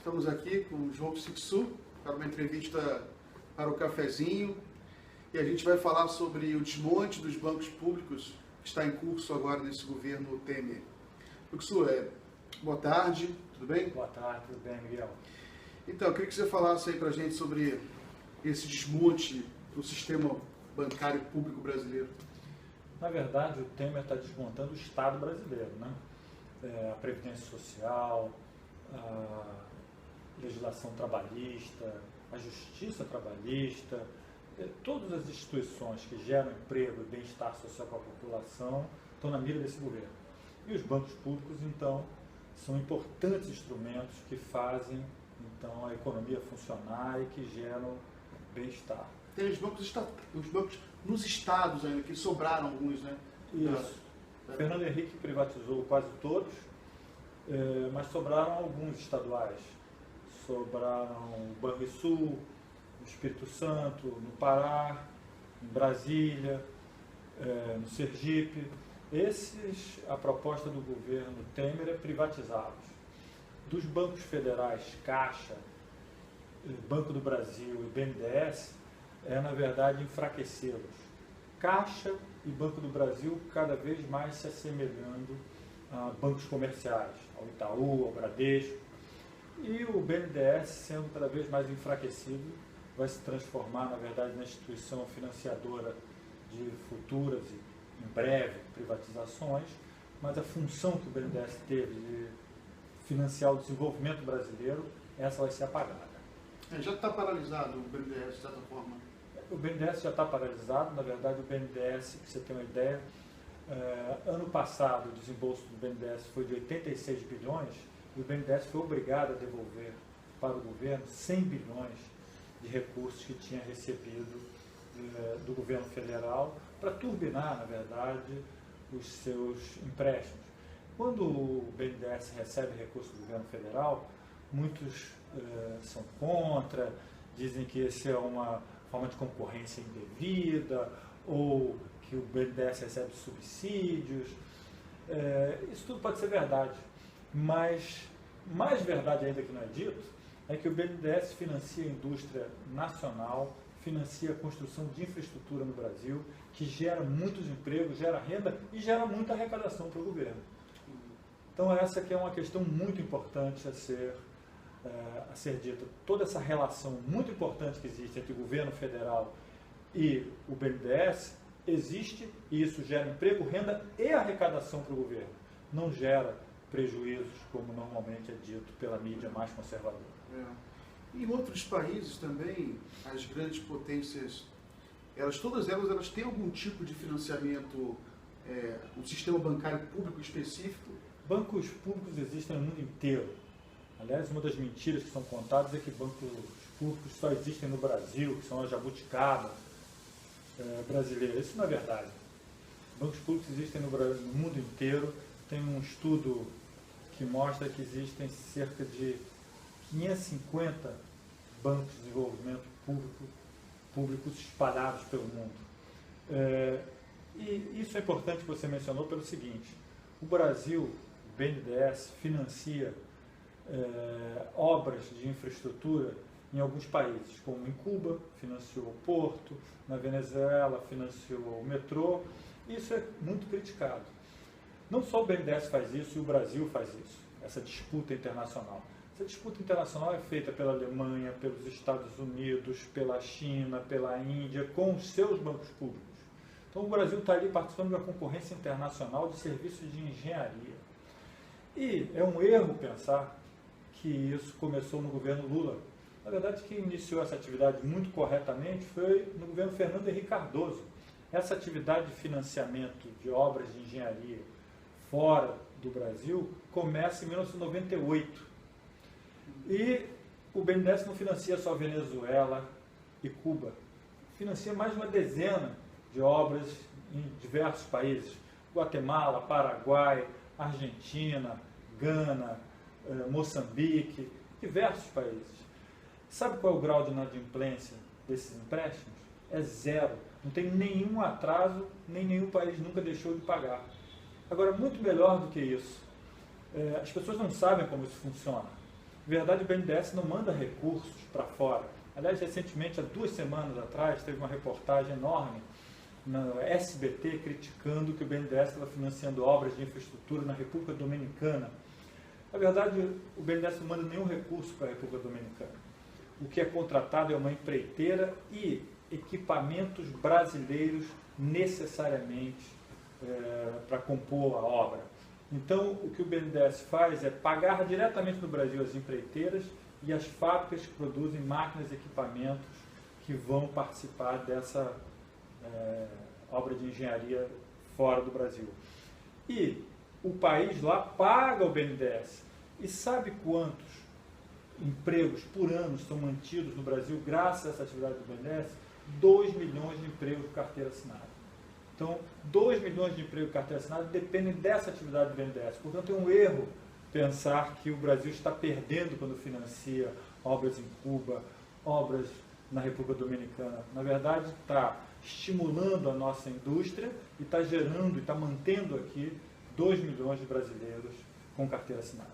Estamos aqui com o João Psitsu para uma entrevista para o cafezinho e a gente vai falar sobre o desmonte dos bancos públicos que está em curso agora nesse governo Temer. Psitsu, boa tarde, tudo bem? Boa tarde, tudo bem, Miguel? Então, eu queria que você falasse aí para a gente sobre esse desmonte do sistema bancário público brasileiro. Na verdade, o Temer está desmontando o Estado brasileiro, né? A Previdência Social, a legislação trabalhista, a Justiça trabalhista, todas as instituições que geram emprego e bem-estar social para a população estão na mira desse governo. E os bancos públicos, então, são importantes instrumentos que fazem, então, a economia funcionar e que geram bem-estar. Tem os bancos nos estados ainda, que sobraram alguns, né? Isso. Fernando Henrique privatizou quase todos, mas sobraram alguns estaduais. Sobraram o Banrisul, no Espírito Santo, no Pará, em Brasília, no Sergipe. Esses, a proposta do governo Temer é privatizá-los. Dos bancos federais, Caixa, Banco do Brasil e BNDES, na verdade, enfraquecê-los. Caixa e Banco do Brasil cada vez mais se assemelhando a bancos comerciais, ao Itaú, ao Bradesco. E o BNDES, sendo cada vez mais enfraquecido, vai se transformar, na verdade, na instituição financiadora de futuras e, em breve, privatizações, mas a função que o BNDES teve de financiar o desenvolvimento brasileiro, essa vai ser apagada. Já está paralisado o BNDES, de certa forma. O BNDES já está paralisado. Na verdade, o BNDES, para você ter uma ideia, ano passado o desembolso do BNDES foi de 86 bilhões e o BNDES foi obrigado a devolver para o governo 100 bilhões de recursos que tinha recebido do governo federal para turbinar, na verdade, os seus empréstimos. Quando o BNDES recebe recursos do governo federal, muitos são contra, dizem que esse é uma forma de concorrência indevida, ou que o BNDES recebe subsídios. Isso tudo pode ser verdade, mas mais verdade ainda que não é dito, é que o BNDES financia a indústria nacional, financia a construção de infraestrutura no Brasil, que gera muitos empregos, gera renda e gera muita arrecadação para o governo. Então essa aqui é uma questão muito importante a ser dita. Toda essa relação muito importante que existe entre o governo federal e o BNDES existe, e isso gera emprego, renda e arrecadação para o governo. Não gera prejuízos, como normalmente é dito pela mídia mais conservadora. Em outros países também, as grandes potências, todas elas têm algum tipo de financiamento, um sistema bancário público específico? Bancos públicos existem no mundo inteiro. Aliás, uma das mentiras que são contadas é que bancos públicos só existem no Brasil, que são a jabuticaba brasileira. Isso não é verdade. Bancos públicos existem no mundo inteiro. Tem um estudo que mostra que existem cerca de 550 bancos de desenvolvimento públicos espalhados pelo mundo. E isso é importante que você mencionou pelo seguinte: o Brasil, o BNDES, financia obras de infraestrutura em alguns países, como em Cuba, financiou o porto, na Venezuela, financiou o metrô. Isso é muito criticado. Não só o BNDES faz isso, e o Brasil faz isso, essa disputa internacional. Essa disputa internacional é feita pela Alemanha, pelos Estados Unidos, pela China, pela Índia, com os seus bancos públicos. Então o Brasil está ali participando de uma concorrência internacional de serviços de engenharia. E é um erro pensar que isso começou no governo Lula. Na verdade, quem iniciou essa atividade muito corretamente foi no governo Fernando Henrique Cardoso. Essa atividade de financiamento de obras de engenharia fora do Brasil começa em 1998. E o BNDES não financia só Venezuela e Cuba. Financia mais de uma dezena de obras em diversos países. Guatemala, Paraguai, Argentina, Gana, Moçambique, diversos países. Sabe qual é o grau de inadimplência desses empréstimos? É zero. Não tem nenhum atraso, nem nenhum país nunca deixou de pagar. Agora, muito melhor do que isso, as pessoas não sabem como isso funciona. Na verdade, o BNDES não manda recursos para fora. Aliás, recentemente, há 2 semanas atrás, teve uma reportagem enorme na SBT criticando que o BNDES estava financiando obras de infraestrutura na República Dominicana. Na verdade, o BNDES não manda nenhum recurso para a República Dominicana. O que é contratado é uma empreiteira e equipamentos brasileiros necessariamente para compor a obra. Então, o que o BNDES faz é pagar diretamente no Brasil as empreiteiras e as fábricas que produzem máquinas e equipamentos que vão participar dessa obra de engenharia fora do Brasil. E o país lá paga o BNDES. E sabe quantos empregos por ano são mantidos no Brasil graças a essa atividade do BNDES? 2 milhões de empregos de carteira assinada. Então, 2 milhões de empregos de carteira assinada dependem dessa atividade do BNDES. Portanto, é um erro pensar que o Brasil está perdendo quando financia obras em Cuba, obras na República Dominicana. Na verdade, está estimulando a nossa indústria e está gerando e está mantendo aqui 2 milhões de brasileiros com carteira assinada.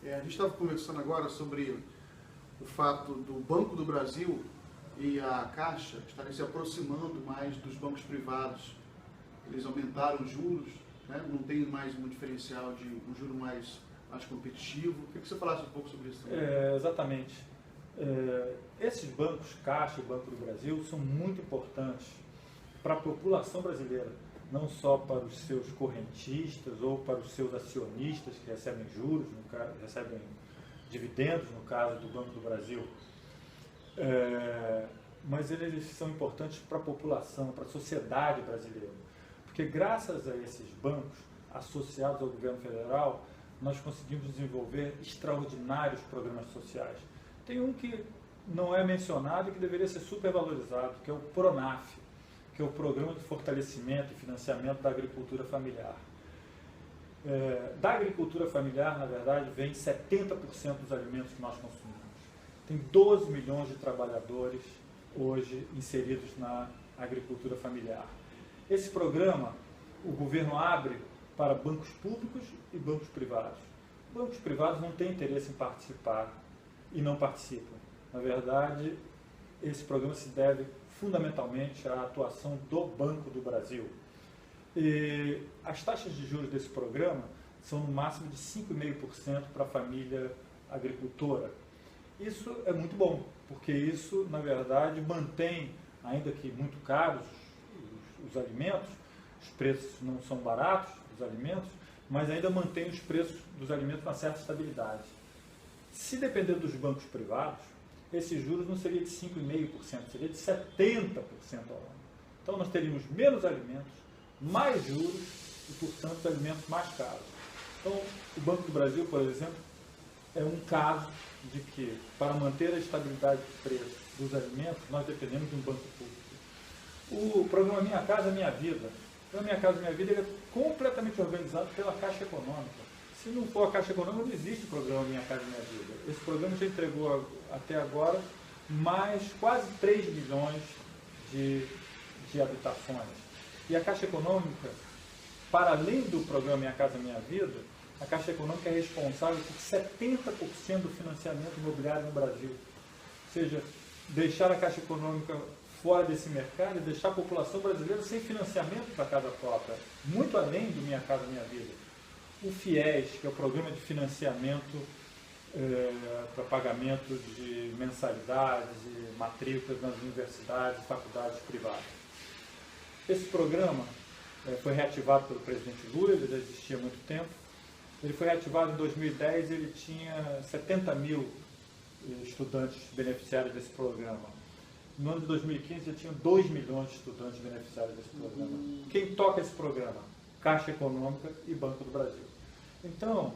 A gente estava conversando agora sobre o fato do Banco do Brasil e a Caixa estarem se aproximando mais dos bancos privados. Eles aumentaram os juros, né? Não tem mais um diferencial de um juro mais competitivo. Queria que você falasse um pouco sobre isso também. Exatamente. Esses bancos, Caixa e Banco do Brasil, são muito importantes para a população brasileira, não só para os seus correntistas ou para os seus acionistas que recebem juros, no caso, recebem dividendos, no caso do Banco do Brasil, mas eles são importantes para a população, para a sociedade brasileira, porque graças a esses bancos associados ao governo federal, nós conseguimos desenvolver extraordinários programas sociais. Tem um que não é mencionado e que deveria ser supervalorizado, que é o PRONAF, que é o Programa de Fortalecimento e Financiamento da Agricultura Familiar. Da agricultura familiar, na verdade, vem 70% dos alimentos que nós consumimos. Tem 12 milhões de trabalhadores hoje inseridos na agricultura familiar. Esse programa, o governo abre para bancos públicos e bancos privados. Bancos privados não têm interesse em participar e não participam. Na verdade, esse programa se deve fundamentalmente à atuação do Banco do Brasil. E as taxas de juros desse programa são no máximo de 5,5% para a família agricultora. Isso é muito bom, porque isso, na verdade, mantém, ainda que muito caros, os alimentos, os preços não são baratos dos alimentos, mas ainda mantém os preços dos alimentos com uma certa estabilidade. Se depender dos bancos privados, esses juros não seria de 5,5%, seria de 70% ao ano. Então nós teríamos menos alimentos, mais juros e, portanto, alimentos mais caros. Então, o Banco do Brasil, por exemplo, é um caso de que, para manter a estabilidade de preço dos alimentos, nós dependemos de um banco público. O programa Minha Casa Minha Vida, o programa Minha Casa Minha Vida ele é completamente organizado pela Caixa Econômica. Se não for a Caixa Econômica, não existe o programa Minha Casa Minha Vida. Esse programa já entregou até agora mais quase 3 milhões de habitações. E a Caixa Econômica, para além do programa Minha Casa Minha Vida, a Caixa Econômica é responsável por 70% do financiamento imobiliário no Brasil. Ou seja, deixar a Caixa Econômica fora desse mercado e deixar a população brasileira sem financiamento para casa própria, muito além do Minha Casa Minha Vida. O FIES, que é o Programa de Financiamento para pagamento de mensalidades e matrículas nas universidades e faculdades privadas. Esse programa foi reativado pelo presidente Lula, ele já existia há muito tempo. Ele foi reativado em 2010 e ele tinha 70 mil estudantes beneficiários desse programa. No ano de 2015 já tinha 2 milhões de estudantes beneficiários desse programa. Quem toca esse programa? Caixa Econômica e Banco do Brasil. Então,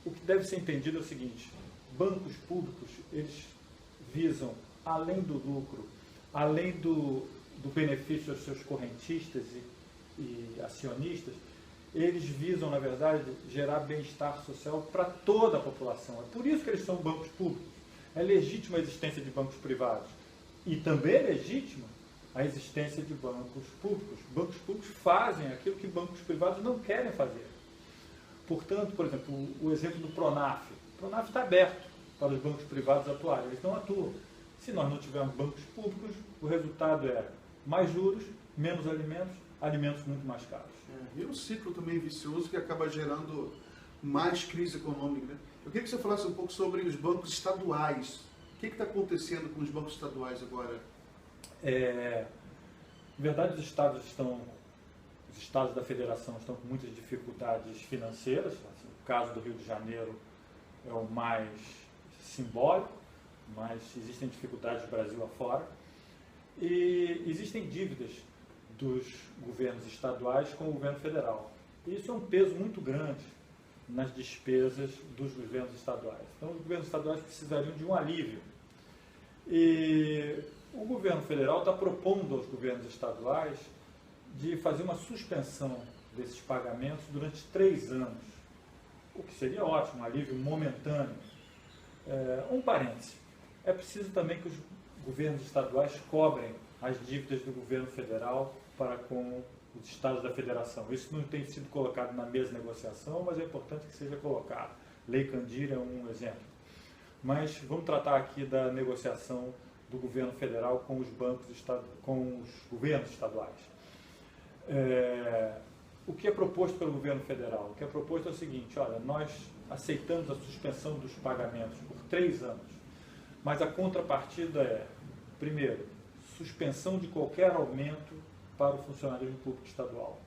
o que deve ser entendido é o seguinte: bancos públicos, eles visam, além do lucro, além do benefício aos seus correntistas e acionistas, eles visam, na verdade, gerar bem-estar social para toda a população. É por isso que eles são bancos públicos. É legítima a existência de bancos privados. E também é legítima a existência de bancos públicos. Bancos públicos fazem aquilo que bancos privados não querem fazer. Portanto, por exemplo, o exemplo do PRONAF. O PRONAF está aberto. para os bancos privados atuarem. Eles não atuam. Se nós não tivermos bancos públicos, o resultado é mais juros, menos alimentos, alimentos muito mais caros. E um ciclo também vicioso que acaba gerando mais crise econômica, né? Eu queria que você falasse um pouco sobre os bancos estaduais. O que está acontecendo com os bancos estaduais agora? Na verdade, os estados da federação estão com muitas dificuldades financeiras. Assim, o caso do Rio de Janeiro é o mais simbólico, mas existem dificuldades do Brasil afora. E existem dívidas dos governos estaduais com o governo federal. E isso é um peso muito grande nas despesas dos governos estaduais. Então, os governos estaduais precisariam de um alívio. E o governo federal está propondo aos governos estaduais de fazer uma suspensão desses pagamentos durante 3 anos, o que seria ótimo, um alívio momentâneo. Um parêntese, é preciso também que os governos estaduais cobrem as dívidas do governo federal para com os estados da federação. Isso não tem sido colocado na mesma negociação, mas é importante que seja colocado. Lei Candir é um exemplo. Mas vamos tratar aqui da negociação do governo federal com os com os governos estaduais. O que é proposto pelo governo federal? O que é proposto é o seguinte: olha, nós aceitamos a suspensão dos pagamentos por 3 anos, mas a contrapartida é, primeiro, suspensão de qualquer aumento para o funcionalismo público estadual,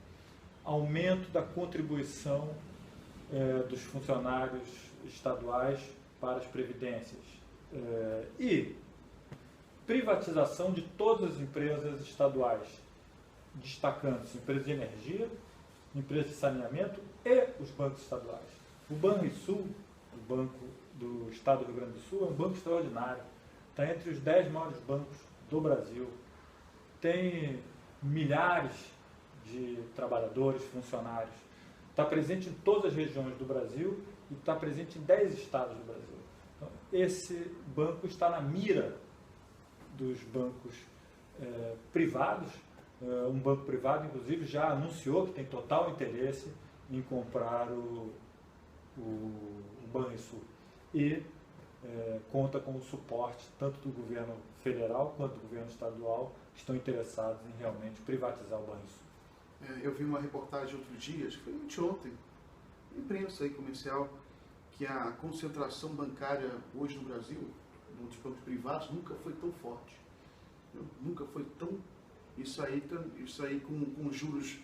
aumento da contribuição dos funcionários estaduais para as previdências e privatização de todas as empresas estaduais, destacando-se empresas de energia, empresas de saneamento e os bancos estaduais. O Banrisul, o Banco do Estado do Rio Grande do Sul, é um banco extraordinário. Está entre os 10 maiores bancos do Brasil. Tem milhares de trabalhadores, funcionários. Está presente em todas as regiões do Brasil e está presente em 10 estados do Brasil. Então, esse banco está na mira dos bancos privados. Um banco privado, inclusive, já anunciou que tem total interesse em comprar o Banrisul. E conta com o suporte tanto do governo federal quanto do governo estadual, que estão interessados em realmente privatizar o Banrisul. Eu vi uma reportagem outro dia, acho que foi anteontem, imprensa aí comercial, que a concentração bancária hoje no Brasil, nos bancos privados, nunca foi tão forte. Nunca foi tão... Isso aí com juros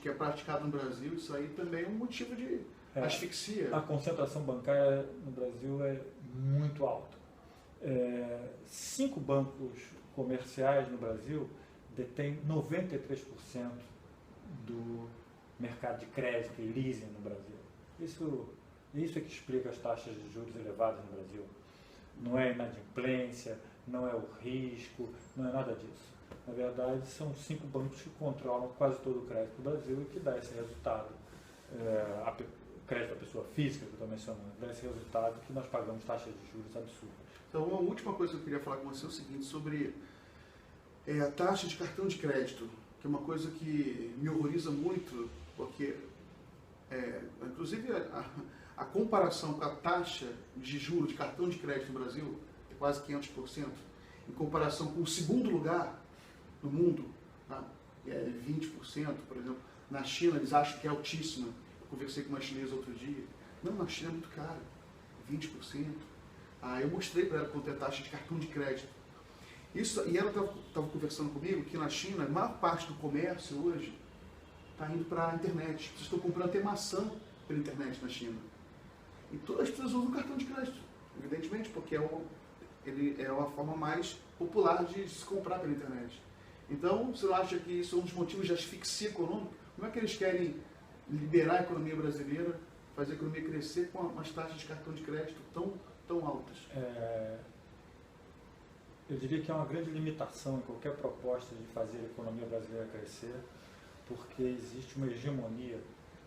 que é praticado no Brasil, isso aí também é um motivo de asfixia. A concentração bancária no Brasil é muito alta. 5 bancos comerciais no Brasil detêm 93% do mercado de crédito e leasing no Brasil. Isso é que explica as taxas de juros elevadas no Brasil. Não é inadimplência, não é o risco, não é nada disso. Na verdade, são 5 bancos que controlam quase todo o crédito do Brasil e que dá esse resultado. Crédito à pessoa física, que eu estou mencionando, dá esse resultado que nós pagamos taxas de juros absurdas. Então, uma última coisa que eu queria falar com você é o seguinte, sobre a taxa de cartão de crédito, que é uma coisa que me horroriza muito, porque, inclusive, a comparação com a taxa de juros de cartão de crédito no Brasil é quase 500%, em comparação com o segundo lugar no mundo, tá? Que é 20%, por exemplo. Na China, eles acham que é altíssima. Eu conversei com uma chinesa outro dia. Não, na China é muito caro, 20%. Eu mostrei para ela quanto é a taxa de cartão de crédito. E ela estava conversando comigo que na China, a maior parte do comércio hoje está indo para a internet. Vocês estão comprando até maçã pela internet na China. E todas as pessoas usam cartão de crédito, evidentemente, porque ele é uma forma mais popular de se comprar pela internet. Então, você acha que isso é um dos motivos de asfixia econômica? Como é que eles querem liberar a economia brasileira, fazer a economia crescer com umas taxas de cartão de crédito tão altas? Eu diria que é uma grande limitação em qualquer proposta de fazer a economia brasileira crescer, porque existe uma hegemonia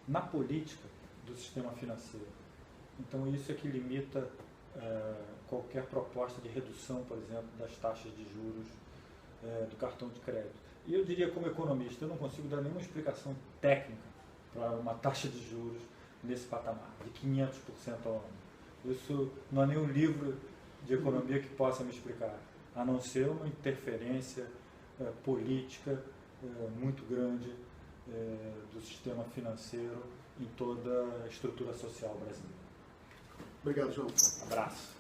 na política do sistema financeiro. Então, isso é que limita qualquer proposta de redução, por exemplo, das taxas de juros do cartão de crédito. E eu diria, como economista, eu não consigo dar nenhuma explicação técnica para uma taxa de juros nesse patamar, de 500% ao ano. Isso não há nenhum livro de economia que possa me explicar, a não ser uma interferência política muito grande do sistema financeiro em toda a estrutura social brasileira. Obrigado, João. Abraço.